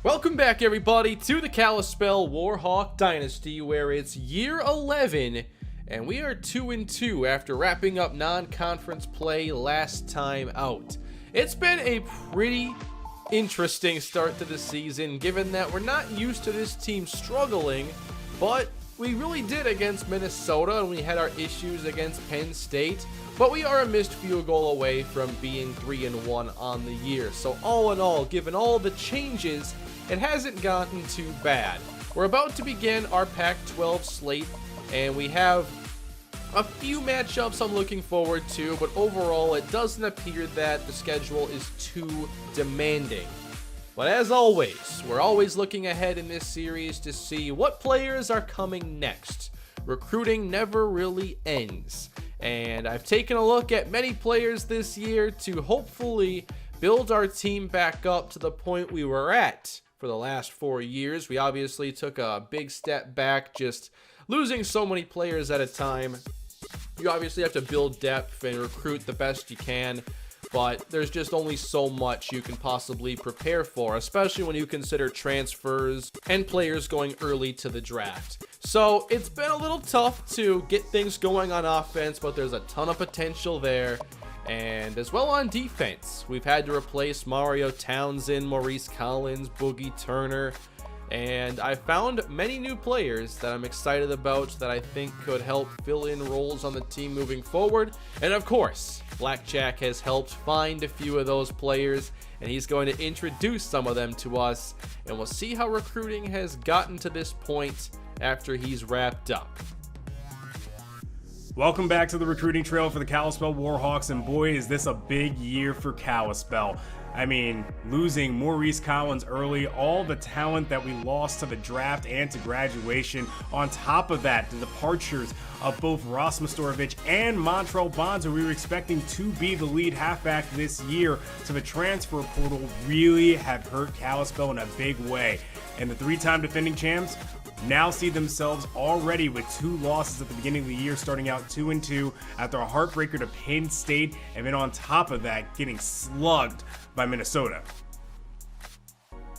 Welcome back, everybody, to the Kalispell Warhawk Dynasty, where it's year 11, and we are 2-2 after wrapping up non-conference play last time out. It's been a pretty interesting start to the season, given that we're not used to this team struggling, but we really did against Minnesota, and we had our issues against Penn State, but we are a missed field goal away from being 3-1 on the year. So all in all, given all the changes, it hasn't gotten too bad. We're about to begin our Pac-12 slate, and we have a few matchups I'm looking forward to, but overall it doesn't appear that the schedule is too demanding. But as always, we're always looking ahead in this series to see what players are coming next. Recruiting never really ends, and I've taken a look at many players this year to hopefully build our team back up to the point we were at for the last 4 years. We obviously took a big step back, just losing so many players at a time. You obviously have to build depth and recruit the best you can, but there's just only so much you can possibly prepare for, especially when you consider transfers and players going early to the draft. So it's been a little tough to get things going on offense, but there's a ton of potential there. And as well on defense, we've had to replace Mario Townsend, Maurice Collins, Boogie Turner, and I found many new players that I'm excited about that I think could help fill in roles on the team moving forward. And of course, Blackjack has helped find a few of those players, and he's going to introduce some of them to us, and we'll see how recruiting has gotten to this point after he's wrapped up. Welcome back to the recruiting trail for the Kalispell Warhawks, and boy, is this a big year for Kalispell. I mean, losing Maurice Collins early, all the talent that we lost to the draft and to graduation. On top of that, the departures of both Ross Mastorovic and Montrell Bonds, who we were expecting to be the lead halfback this year, to the transfer portal, really have hurt Kalispell in a big way. And the three-time defending champs now see themselves already with 2 losses at the beginning of the year, starting out 2-2 after a heartbreaker to Penn State, and then on top of that, getting slugged by Minnesota.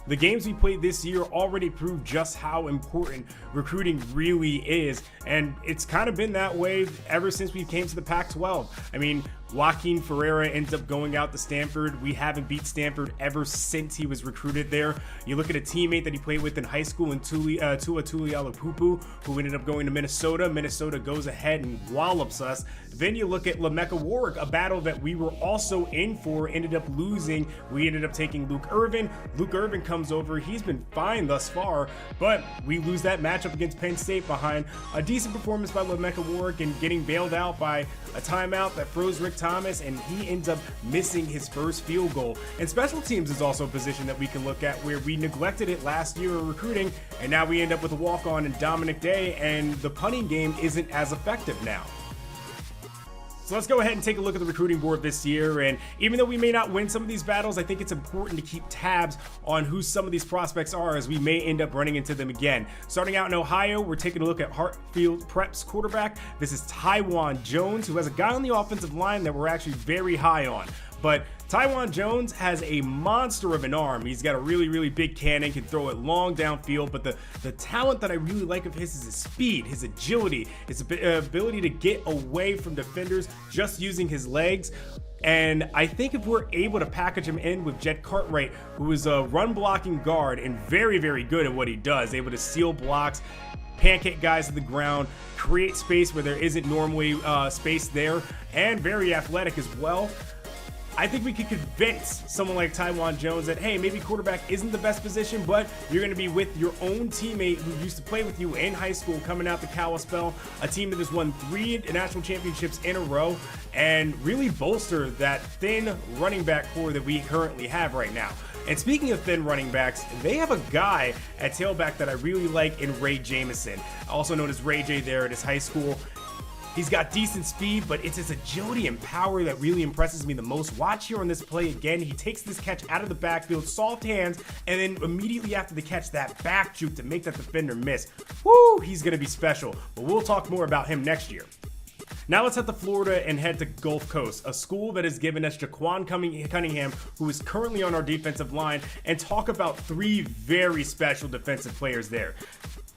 The games we played this year already proved just how important recruiting really is, and it's kind of been that way ever since we came to the Pac-12. I mean, Joaquin Ferreira ends up going out to Stanford. We haven't beat Stanford ever since he was recruited there. You look at a teammate that he played with in high school, in Tua Tuialapupu, who ended up going to Minnesota. Minnesota goes ahead and wallops us. Then you look at Lamecca Warwick, a battle that we were also in for, ended up losing. We ended up taking Luke Irvin. Luke Irvin comes over. He's been fine thus far, but we lose that matchup against Penn State behind a decent performance by Lamecca Warwick and getting bailed out by a timeout that froze Rick Thomas, and he ends up missing his first field goal. And special teams is also a position that we can look at where we neglected it last year in recruiting, and now we end up with a walk-on in Dominic Day, and the punting game isn't as effective now. So let's go ahead and take a look at the recruiting board this year, and even though we may not win some of these battles, I think it's important to keep tabs on who some of these prospects are, as we may end up running into them again. Starting out in Ohio, we're taking a look at Hartfield Prep's quarterback. This is Taiwan Jones, who has a guy on the offensive line that we're actually very high on. But Taiwan Jones has a monster of an arm. He's got a really, really big cannon, can throw it long downfield, but the talent that I really like of his is his speed, his agility, his ability to get away from defenders just using his legs. And I think if we're able to package him in with Jed Cartwright, who is a run blocking guard and very, very good at what he does, able to seal blocks, pancake guys to the ground, create space where there isn't normally space there, and very athletic as well, I think we could convince someone like Taiwan Jones that, hey, maybe quarterback isn't the best position, but you're going to be with your own teammate who used to play with you in high school coming out to Kalispell, a team that has won 3 national championships in a row, and really bolster that thin running back core that we currently have right now. And speaking of thin running backs, they have a guy at tailback that I really like in Ray Jamison, also known as Ray J there at his high school. He's got decent speed, but it's his agility and power that really impresses me the most. Watch here on this play again. He takes this catch out of the backfield, soft hands, and then immediately after the catch, that back juke to make that defender miss. Woo, he's going to be special, but we'll talk more about him next year. Now let's head to Florida and head to Gulf Coast, a school that has given us Jaquan Cunningham, who is currently on our defensive line, and talk about 3 very special defensive players there.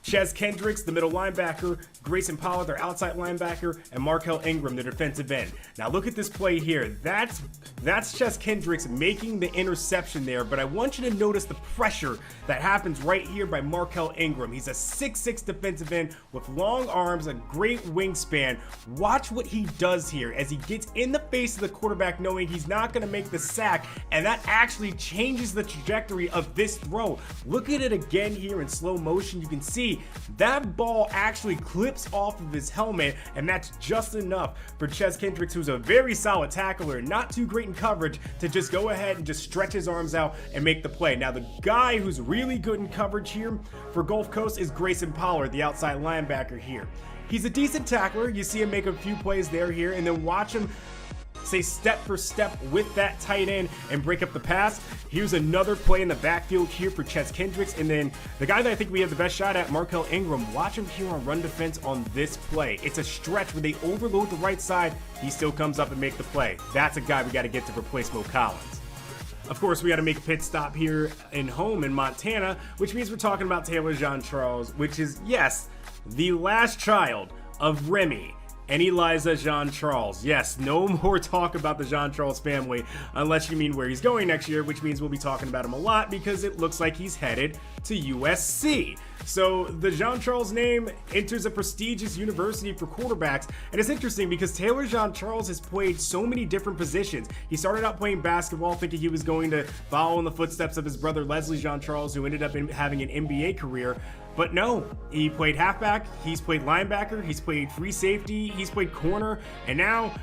Ches Kendricks, the middle linebacker, Grayson Pollard, their outside linebacker, and Markel Ingram, the defensive end. Now look at this play here. That's Ches Kendricks making the interception there, but I want you to notice the pressure that happens right here by Markel Ingram. He's a 6'6" defensive end with long arms, a great wingspan. Watch what he does here as he gets in the face of the quarterback knowing he's not going to make the sack, and that actually changes the trajectory of this throw. Look at it again here in slow motion. You can see that ball actually clips off of his helmet, and that's just enough for Ches Kendricks, who's a very solid tackler, not too great in coverage, to just go ahead and just stretch his arms out and make the play. Now, the guy who's really good in coverage here for Gulf Coast is Grayson Pollard, the outside linebacker here. He's a decent tackler. You see him make a few plays here, and then watch him say step for step with that tight end and break up the pass. Here's another play in the backfield here for Ches Kendricks, and then the guy that I think we have the best shot at, Markel Ingram. Watch him here on run defense on this play. It's a stretch where they overload the right side. He still comes up and make the play. That's a guy we got to get to replace Mo Collins. Of course, we got to make a pit stop here in Montana, which means we're talking about Taylor Jean-Charles, which is, yes, the last child of Remy and Eliza Jean-Charles. Yes, no more talk about the Jean-Charles family unless you mean where he's going next year, which means we'll be talking about him a lot because it looks like he's headed to USC. So the Jean-Charles name enters a prestigious university for quarterbacks, and it's interesting because Taylor Jean-Charles has played so many different positions. He started out playing basketball thinking he was going to follow in the footsteps of his brother Leslie Jean-Charles, who ended up having an NBA career. But no, he played halfback, he's played linebacker, he's played free safety, he's played corner, and now,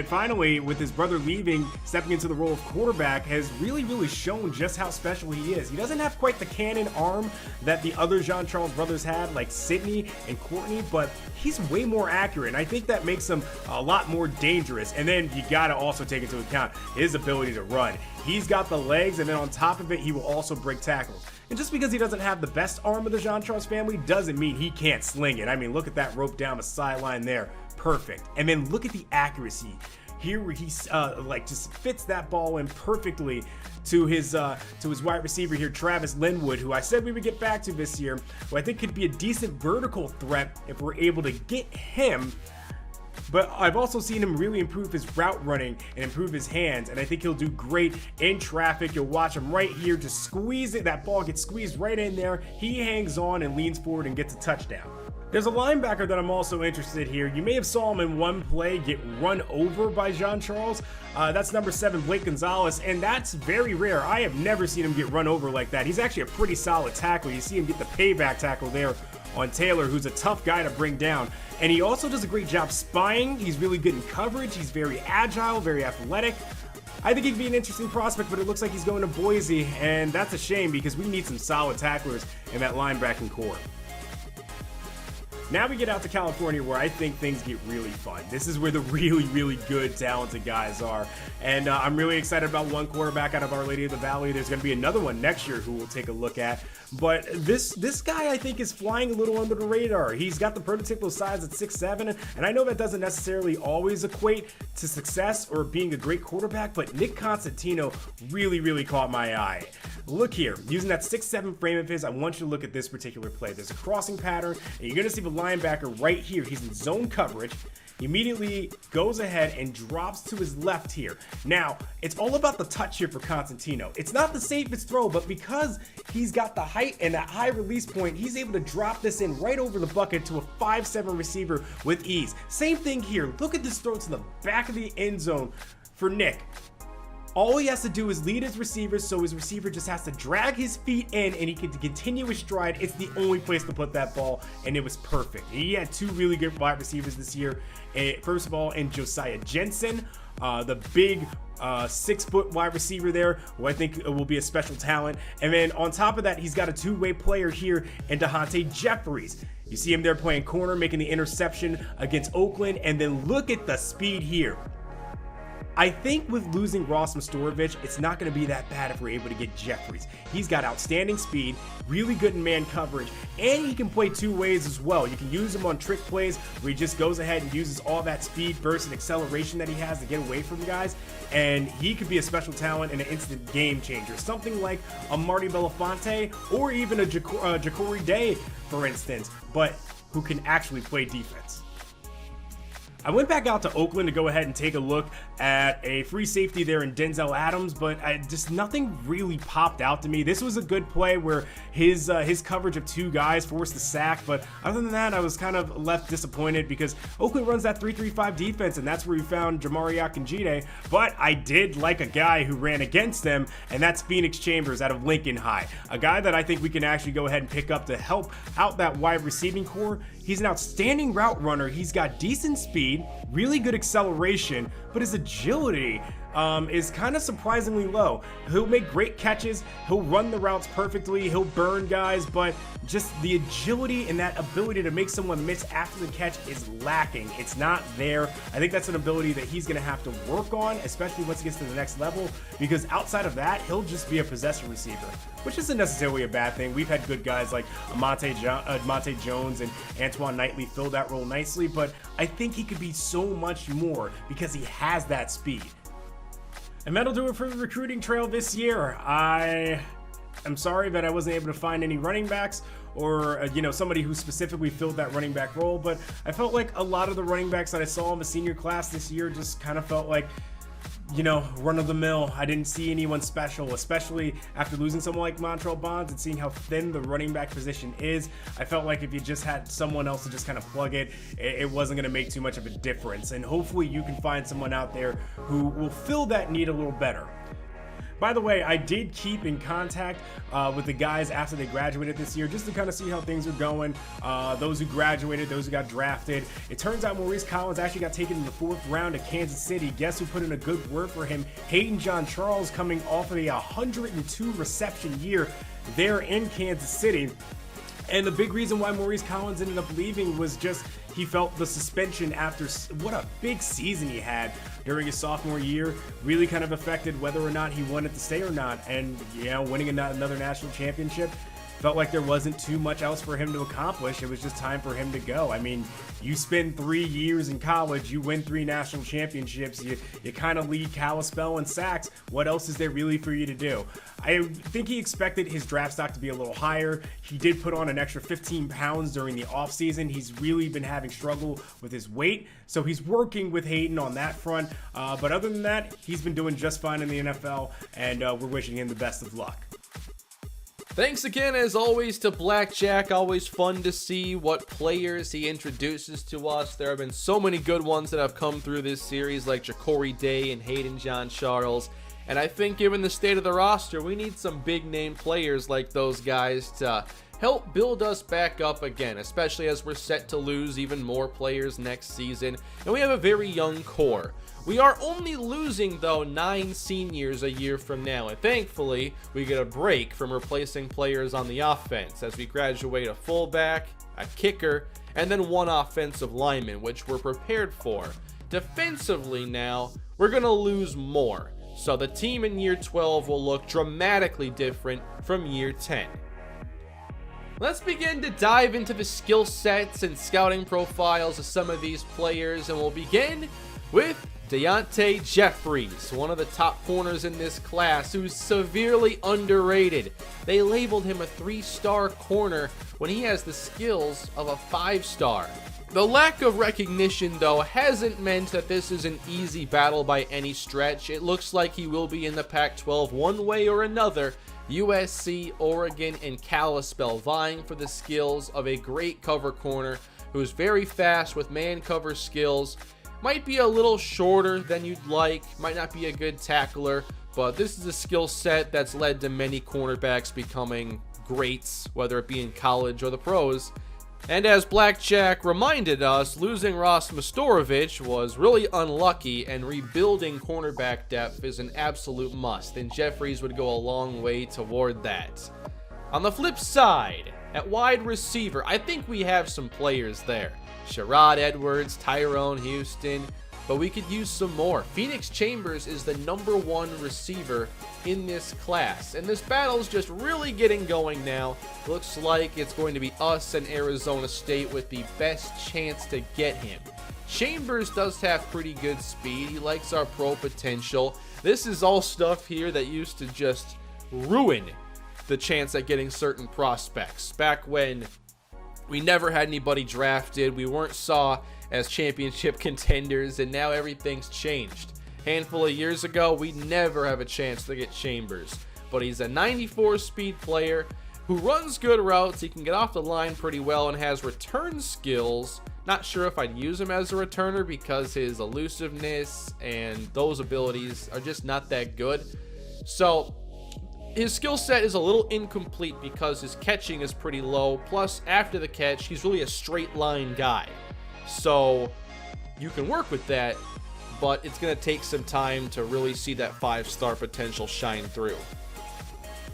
finally, with his brother leaving, stepping into the role of quarterback, has really shown just how special he is. He doesn't have quite the cannon arm that the other Jean-Charles brothers had, like Sidney and Courtney, but he's way more accurate, and I think that makes him a lot more dangerous. And then you gotta also take into account his ability to run. He's got the legs, and then on top of it, he will also break tackles. And just because he doesn't have the best arm of the Jean-Charles family doesn't mean he can't sling it. I mean, look at that rope down the sideline there. Perfect. And then look at the accuracy here where he's just fits that ball in perfectly to his wide receiver here, Travis Linwood, who I said we would get back to this year, who I think could be a decent vertical threat if we're able to get him. But I've also seen him really improve his route running and improve his hands, and I think he'll do great in traffic. You'll watch him right here just squeeze it. That ball gets squeezed right in there. He hangs on and leans forward and gets a touchdown. There's a linebacker that I'm also interested here. You may have saw him in one play get run over by Jean-Charles. That's number 7, Blake Gonzalez, and that's very rare. I have never seen him get run over like that. He's actually a pretty solid tackler. You see him get the payback tackle there on Taylor, who's a tough guy to bring down. And he also does a great job spying. He's really good in coverage. He's very agile, very athletic. I think he'd be an interesting prospect, but it looks like he's going to Boise, and that's a shame because we need some solid tacklers in that linebacking core. Now we get out to California, where I think things get really fun. This is where the really good, talented guys are. And I'm really excited about one quarterback out of Our Lady of the Valley. There's going to be another one next year who we'll take a look at. But this guy, I think, is flying a little under the radar. He's got the prototypical size at 6'7", and I know that doesn't necessarily always equate to success or being a great quarterback, but Nick Constantino really caught my eye. Look here, using that 6'7" frame of his, I want you to look at this particular play. There's a crossing pattern, and you're going to see the linebacker right here. He's in zone coverage. He immediately goes ahead and drops to his left here. Now, it's all about the touch here for Constantino. It's not the safest throw, but because he's got the height and that high release point, he's able to drop this in right over the bucket to a 5'7" receiver with ease. Same thing here. Look at this throw to the back of the end zone for Nick. All he has to do is lead his receivers, so his receiver just has to drag his feet in and he can continue his stride. It's the only place to put that ball, and it was perfect. He had 2 really good wide receivers this year. First of all, in Josiah Jensen, the big 6-foot wide receiver there, who I think will be a special talent. And then on top of that, he's got a 2-way player here in DeHonte Jeffries. You see him there playing corner, making the interception against Oakland, and then look at the speed here. I think with losing Ross Mastorovich, it's not going to be that bad if we're able to get Jeffries. He's got outstanding speed, really good in man coverage, and he can play two ways as well. You can use him on trick plays where he just goes ahead and uses all that speed, burst, and acceleration that he has to get away from guys, and he could be a special talent and an instant game changer. Something like a Marty Belafonte or even a Ja'Cory Day, for instance, but who can actually play defense. I went back out to Oakland to go ahead and take a look at a free safety there in Denzel Adams, but just nothing really popped out to me. This was a good play where his coverage of two guys forced the sack, but other than that, I was kind of left disappointed because Oakland runs that 3-3-5 defense, and that's where we found Jamari Akinjide. But I did like a guy who ran against them, and that's Phoenix Chambers out of Lincoln High, a guy that I think we can actually go ahead and pick up to help out that wide receiving core. He's an outstanding route runner. He's got decent speed, really good acceleration, but his agility is kind of surprisingly low. He'll make great catches, he'll run the routes perfectly, he'll burn guys, but just the agility and that ability to make someone miss after the catch is lacking. It's not there. I think that's an ability that he's going to have to work on, especially once he gets to the next level, because outside of that, he'll just be a possession receiver, which isn't necessarily a bad thing. We've had good guys like Monte Jones and Antoine Knightley fill that role nicely, but I think he could be so much more because he has that speed. And that'll do it for the recruiting trail this year. I'm sorry that I wasn't able to find any running backs or somebody who specifically filled that running back role, but I felt like a lot of the running backs that I saw in the senior class this year just kind of felt like, run of the mill. I didn't see anyone special, especially after losing someone like Montrell Bonds and seeing how thin the running back position is. I felt like if you just had someone else to just kind of plug it, it wasn't going to make too much of a difference. And hopefully you can find someone out there who will fill that need a little better. By the way, I did keep in contact with the guys after they graduated this year just to kind of see how things are going. Those who graduated, those who got drafted. It turns out Maurice Collins actually got taken in the 4th round to Kansas City. Guess who put in a good word for him? Hayden John Charles, coming off of a 102 reception year there in Kansas City. And the big reason why Maurice Collins ended up leaving was just he felt the suspension after what a big season he had during his sophomore year really kind of affected whether or not he wanted to stay or not. And, winning another national championship felt like there wasn't too much else for him to accomplish. It was just time for him to go. I mean, you spend 3 years in college, you win 3 national championships, you kind of lead Kalispell in sacks. What else is there really for you to do? I think he expected his draft stock to be a little higher. He did put on an extra 15 pounds during the offseason. He's really been having struggle with his weight, so he's working with Hayden on that front. But other than that, he's been doing just fine in the NFL, and we're wishing him the best of luck. Thanks again, as always, to Blackjack. Always fun to see what players he introduces to us. There have been so many good ones that have come through this series, like Ja'Cory Day and Hayden John Charles. And I think given the state of the roster, we need some big-name players like those guys to help build us back up again, especially as we're set to lose even more players next season. And we have a very young core. We are only losing, though, 9 seniors a year from now, and thankfully, we get a break from replacing players on the offense as we graduate a fullback, a kicker, and then 1 offensive lineman, which we're prepared for. Defensively now, we're going to lose more, so the team in year 12 will look dramatically different from year 10. Let's begin to dive into the skill sets and scouting profiles of some of these players, and we'll begin with Deontay Jeffries, one of the top corners in this class, who's severely underrated. They labeled him a 3-star corner when he has the skills of a 5-star. The lack of recognition, though, hasn't meant that this is an easy battle by any stretch. It looks like he will be in the Pac-12 one way or another. USC, Oregon, and Kalispell vying for the skills of a great cover corner who's very fast with man cover skills. Might be a little shorter than you'd like, might not be a good tackler, but this is a skill set that's led to many cornerbacks becoming greats, whether it be in college or the pros. And as Blackjack reminded us, losing Ross Mastorovich was really unlucky, and rebuilding cornerback depth is an absolute must, and Jeffries would go a long way toward that. On the flip side, at wide receiver, I think we have some players there. Sherrod Edwards, Tyrone Houston, but we could use some more. Phoenix Chambers is the #1 receiver in this class, and this battle's just really getting going now. Looks like it's going to be us and Arizona State with the best chance to get him. Chambers does have pretty good speed. He likes our pro potential. This is all stuff here that used to just ruin the chance at getting certain prospects. Back when we never had anybody drafted, we weren't saw as championship contenders, and now everything's changed. Handful of years ago, we'd never have a chance to get Chambers, but he's a 94 speed player who runs good routes. He can get off the line pretty well and has return skills. Not sure if I'd use him as a returner because his elusiveness and those abilities are just not that good. So his skill set is a little incomplete because his catching is pretty low. Plus, after the catch, he's really a straight line guy. So you can work with that, but it's going to take some time to really see that 5-star potential shine through.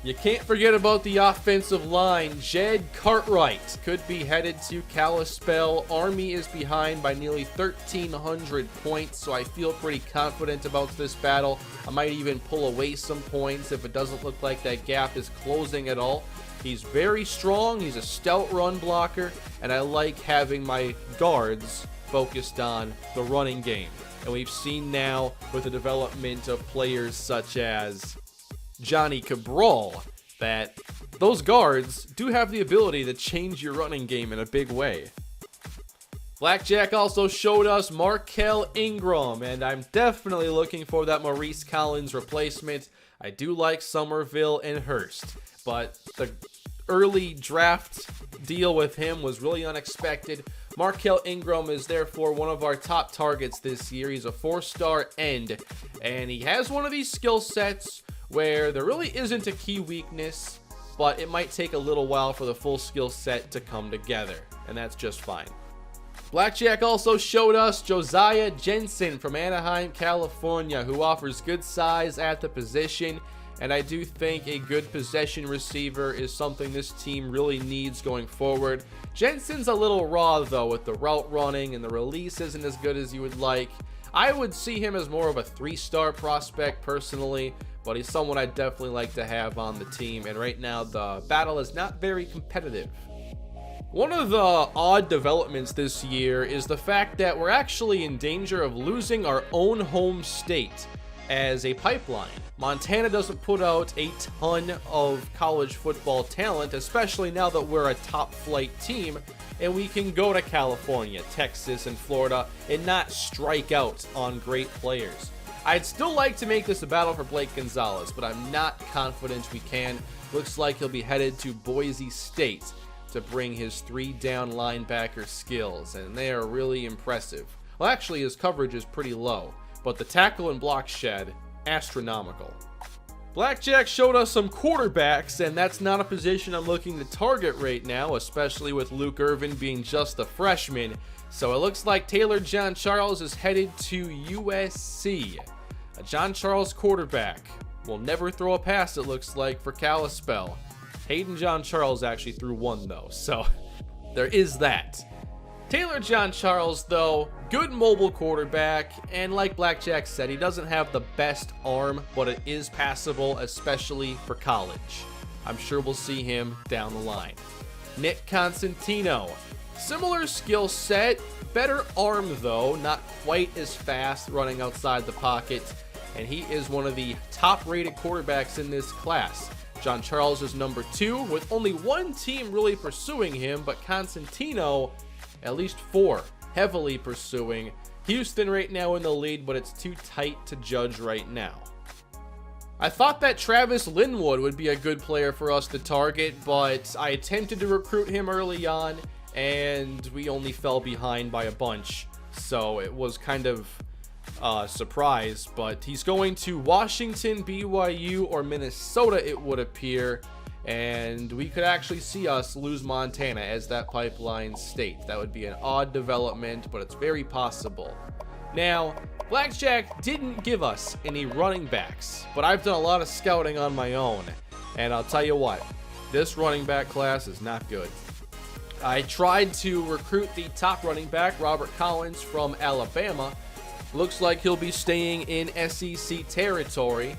You can't forget about the offensive line. Jed Cartwright could be headed to Kalispell. Army is behind by nearly 1,300 points, so I feel pretty confident about this battle. I might even pull away some points if it doesn't look like that gap is closing at all. He's very strong, he's a stout run blocker, and I like having my guards focused on the running game. And we've seen now with the development of players such as Johnny Cabral that those guards do have the ability to change your running game in a big way. Blackjack also showed us Markel Ingram, and I'm definitely looking for that Maurice Collins replacement. I do like Somerville and Hurst, but the early draft deal with him was really unexpected. Markel Ingram is therefore one of our top targets this year. He's a 4-star end, and he has one of these skill sets where there really isn't a key weakness, but it might take a little while for the full skill set to come together, and that's just fine. Blackjack also showed us Josiah Jensen from Anaheim, California, who offers good size at the position, and I do think a good possession receiver is something this team really needs going forward. Jensen's a little raw, though, with the route running, and the release isn't as good as you would like. I would see him as more of a 3-star prospect personally, but he's someone I'd definitely like to have on the team, and right now the battle is not very competitive. One of the odd developments this year is the fact that we're actually in danger of losing our own home state as a pipeline. Montana doesn't put out a ton of college football talent, especially now that we're a top flight team and we can go to California, Texas, and Florida and not strike out on great players. I'd still like to make this a battle for Blake Gonzalez, but I'm not confident we can. Looks like he'll be headed to Boise State to bring his 3-down linebacker skills, and they are really impressive. Well, actually, his coverage is pretty low, but the tackle and block shed, astronomical. Blackjack showed us some quarterbacks, and that's not a position I'm looking to target right now, especially with Luke Irvin being just a freshman. So it looks like Taylor John Charles is headed to USC. A John Charles quarterback will never throw a pass, it looks like, for Kalispell. Hayden John Charles actually threw one, though, so there is that. Taylor John Charles, though, good mobile quarterback, and like Blackjack said, he doesn't have the best arm, but it is passable, especially for college. I'm sure we'll see him down the line. Nick Constantino, similar skill set, better arm though, not quite as fast running outside the pocket, and he is one of the top-rated quarterbacks in this class. John Charles is number 2, with only one team really pursuing him, but Constantino, at least 4, heavily pursuing. Houston right now in the lead, but it's too tight to judge right now. I thought that Travis Linwood would be a good player for us to target, but I attempted to recruit him early on, and we only fell behind by a bunch, so it was kind of surprise. But he's going to Washington, BYU, or Minnesota, it would appear, and we could actually see us lose Montana as that pipeline state. That would be an odd development, but it's very possible. Now, Blackjack didn't give us any running backs, but I've done a lot of scouting on my own, and I'll tell you what, this running back class is not good. I tried to recruit the top running back, Robert Collins from Alabama, Looks like he'll be staying in SEC territory.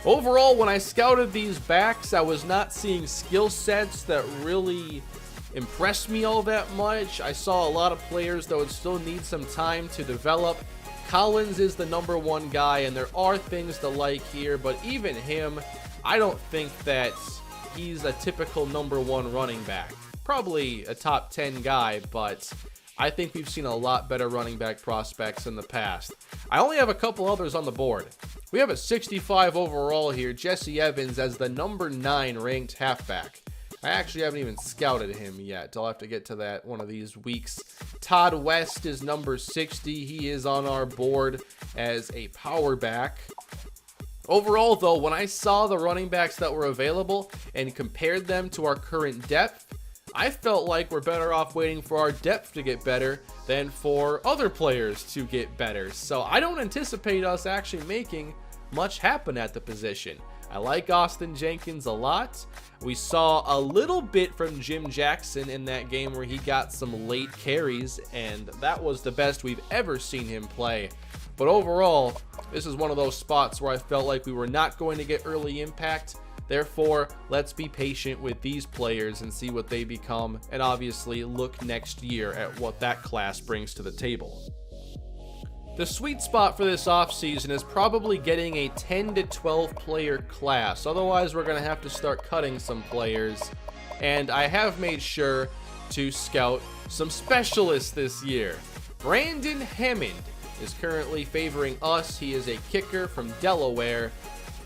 Overall, when I scouted these backs, I was not seeing skill sets that really impressed me all that much. I saw a lot of players that would still need some time to develop. Collins is the #1 guy, and there are things to like here, but even him, I don't think that he's a typical #1 running back. Probably a top 10 guy, but I think we've seen a lot better running back prospects in the past. I only have a couple others on the board. We have a 65 overall here, Jesse Evans as the #9 ranked halfback. I actually haven't even scouted him yet. I'll have to get to that one of these weeks. Todd West is number 60. He is on our board as a power back. Overall, though, when I saw the running backs that were available and compared them to our current depth, I felt like we're better off waiting for our depth to get better than for other players to get better. So I don't anticipate us actually making much happen at the position. I like Austin Jenkins a lot. We saw a little bit from Jim Jackson in that game where he got some late carries, and that was the best we've ever seen him play. But overall, this is one of those spots where I felt like we were not going to get early impact. Therefore, let's be patient with these players and see what they become, and obviously look next year at what that class brings to the table. The sweet spot for this offseason is probably getting a 10 to 12 player class. Otherwise, we're going to have to start cutting some players. And I have made sure to scout some specialists this year. Brandon Hammond is currently favoring us. He is a kicker from Delaware.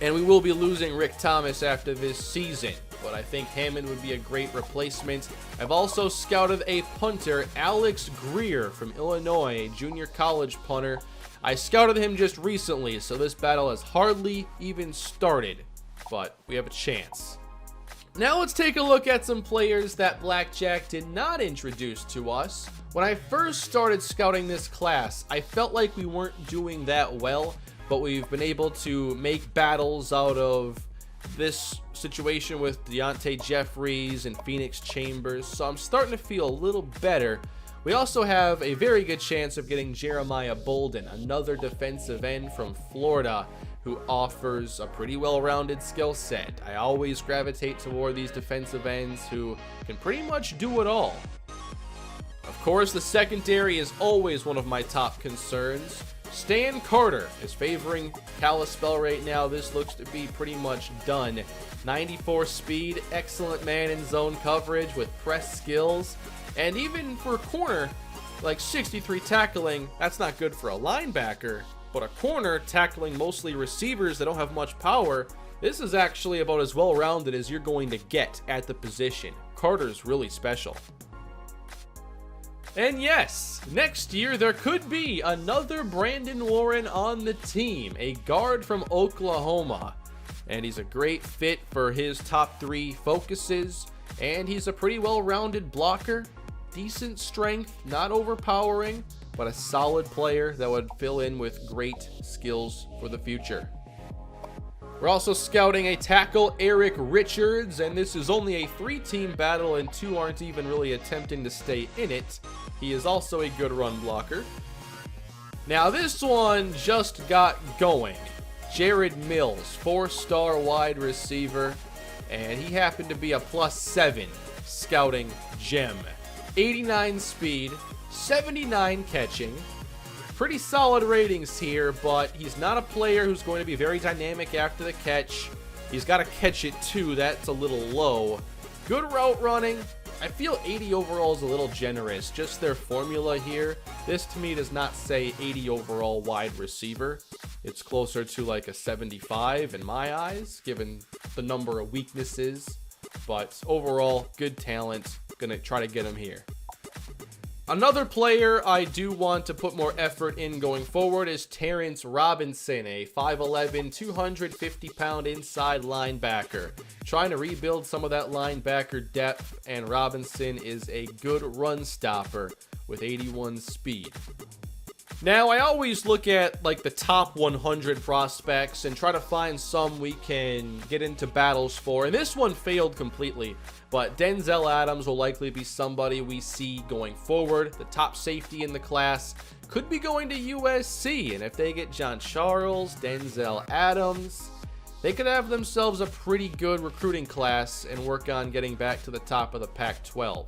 And we will be losing Rick Thomas after this season, but I think Hammond would be a great replacement. I've also scouted a punter, Alex Greer from Illinois, a junior college punter. I scouted him just recently, so this battle has hardly even started, but we have a chance. Now let's take a look at some players that Blackjack did not introduce to us. When I first started scouting this class, I felt like we weren't doing that well, but we've been able to make battles out of this situation with Deontay Jeffries and Phoenix Chambers, so I'm starting to feel a little better. We also have a very good chance of getting Jeremiah Bolden, another defensive end from Florida, who offers a pretty well-rounded skill set. I always gravitate toward these defensive ends who can pretty much do it all. Of course, the secondary is always one of my top concerns. Stan Carter is favoring Kalispell right now. This looks to be pretty much done. 94 speed, excellent man in zone coverage with press skills, and even for a corner, like 63 tackling, that's not good for a linebacker, but a corner tackling mostly receivers that don't have much power, this is actually about as well-rounded as you're going to get at the position. Carter's really special. And yes, next year there could be another Brandon Warren on the team, a guard from Oklahoma. And he's a great fit for his top 3 focuses, and he's a pretty well-rounded blocker, decent strength, not overpowering, but a solid player that would fill in with great skills for the future. We're also scouting a tackle, Eric Richards, and this is only a 3-team battle and 2 aren't even really attempting to stay in it. He is also a good run blocker. Now this one just got going. Jared Mills, 4-star wide receiver, and he happened to be a +7 scouting gem. 89 speed, 79 catching. Pretty solid ratings here, but he's not a player who's going to be very dynamic after the catch. He's got to catch it too, that's a little low. Good route running. I feel 80 overall is a little generous, just their formula here. This to me does not say 80 overall wide receiver. It's closer to like a 75 in my eyes, given the number of weaknesses. But overall, good talent. Gonna try to get him here. Another player I do want to put more effort in going forward is Terrence Robinson, a 5'11", 250-pound inside linebacker. Trying to rebuild some of that linebacker depth, and Robinson is a good run stopper with 81 speed. Now, I always look at like the top 100 prospects and try to find some we can get into battles for, and this one failed completely. But Denzel Adams will likely be somebody we see going forward. The top safety in the class. could be going to USC, and if they get John Charles, Denzel Adams, they could have themselves a pretty good recruiting class and work on getting back to the top of the Pac-12.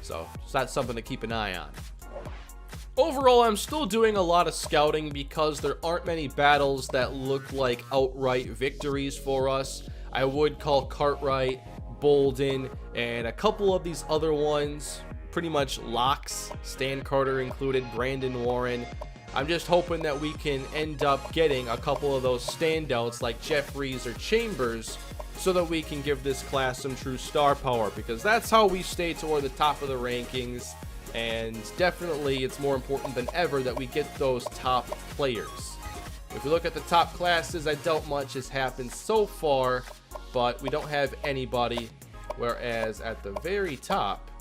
So that's something to keep an eye on. Overall, I'm still doing a lot of scouting because there aren't many battles that look like outright victories for us. I would call Cartwright, Bolden, and a couple of these other ones pretty much locks, Stan Carter included, Brandon Warren. I'm just hoping that we can end up getting a couple of those standouts like Jeffries or Chambers so that we can give this class some true star power, because that's how we stay toward the top of the rankings, and definitely it's more important than ever that we get those top players. If we look at the top classes, I doubt much has happened so far, but we don't have anybody, whereas at the very top,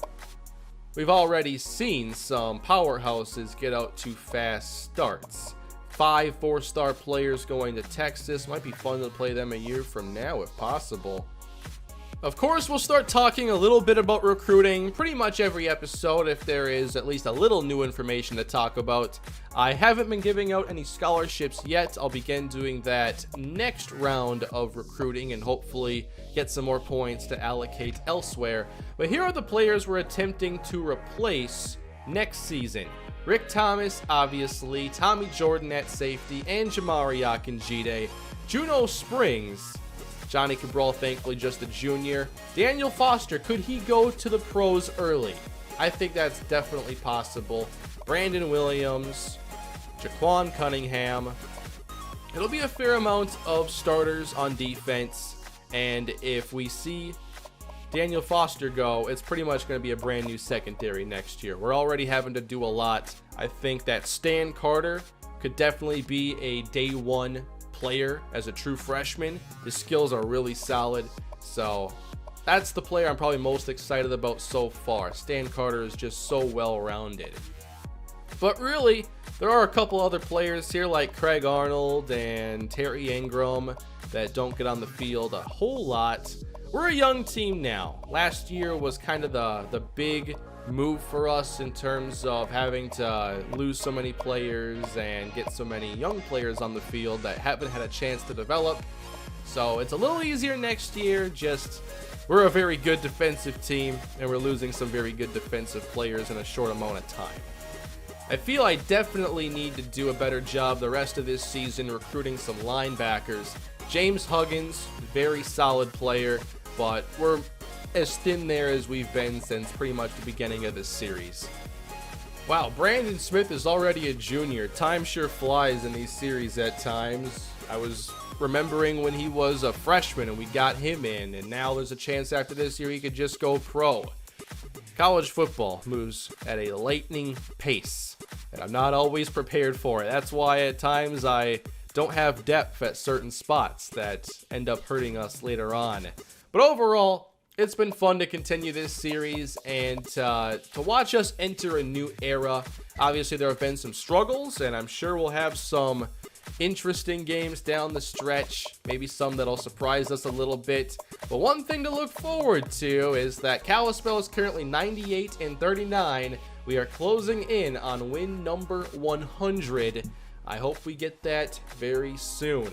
we've already seen some powerhouses get out to fast starts. 5 4-star players going to Texas. Might be fun to play them a year from now if possible. Of course, we'll start talking a little bit about recruiting pretty much every episode if there is at least a little new information to talk about. I haven't been giving out any scholarships yet. I'll begin doing that next round of recruiting and hopefully get some more points to allocate elsewhere. But here are the players we're attempting to replace next season. Rick Thomas, obviously, Tommy Jordan at safety, and Jamari Akinjide. Juno Springs, Johnny Cabral, thankfully just a junior. Daniel Foster, could he go to the pros early? I think that's definitely possible. Brandon Williams, Jaquan Cunningham. It'll be a fair amount of starters on defense, and if we see Daniel Foster go, it's pretty much going to be a brand new secondary next year. We're already having to do a lot. I think that Stan Carter could definitely be a day one player as a true freshman. His skills are really solid, so that's the player I'm probably most excited about so far. Stan Carter is just so well-rounded. But really, there are a couple other players here like Craig Arnold and Terry Ingram that don't get on the field a whole lot. We're a young team now. Last year was kind of the big move for us in terms of having to lose so many players and get so many young players on the field that haven't had a chance to develop. So it's a little easier next year, just we're a very good defensive team and we're losing some very good defensive players in a short amount of time. I feel I definitely need to do a better job the rest of this season recruiting some linebackers. James Huggins, very solid player, but we're as thin there as we've been since pretty much the beginning of this series. Wow, Brandon Smith is already a junior. Time sure flies in these series at times. I was remembering when he was a freshman and we got him in, and now there's a chance after this year he could just go pro. College football moves at a lightning pace, and I'm not always prepared for it. That's why at times I don't have depth at certain spots that end up hurting us later on. But overall, it's been fun to continue this series and to watch us enter a new era. Obviously, there have been some struggles, and I'm sure we'll have some interesting games down the stretch, maybe some that'll surprise us a little bit. But one thing to look forward to is that Kalispell is currently 98-39. We are closing in on win number 100. I hope we get that very soon.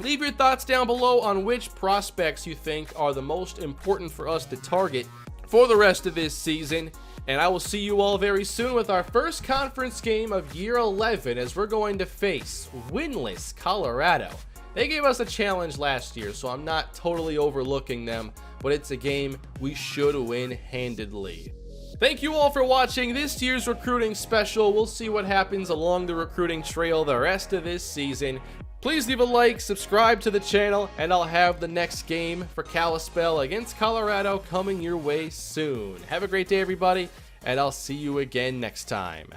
Leave your thoughts down below on which prospects you think are the most important for us to target for the rest of this season. And I will see you all very soon with our first conference game of year 11 as we're going to face winless Colorado. They gave us a challenge last year, so I'm not totally overlooking them, but it's a game we should win handedly. Thank you all for watching this year's recruiting special. We'll see what happens along the recruiting trail the rest of this season. Please leave a like, subscribe to the channel, and I'll have the next game for Kalispell against Colorado coming your way soon. Have a great day, everybody, and I'll see you again next time.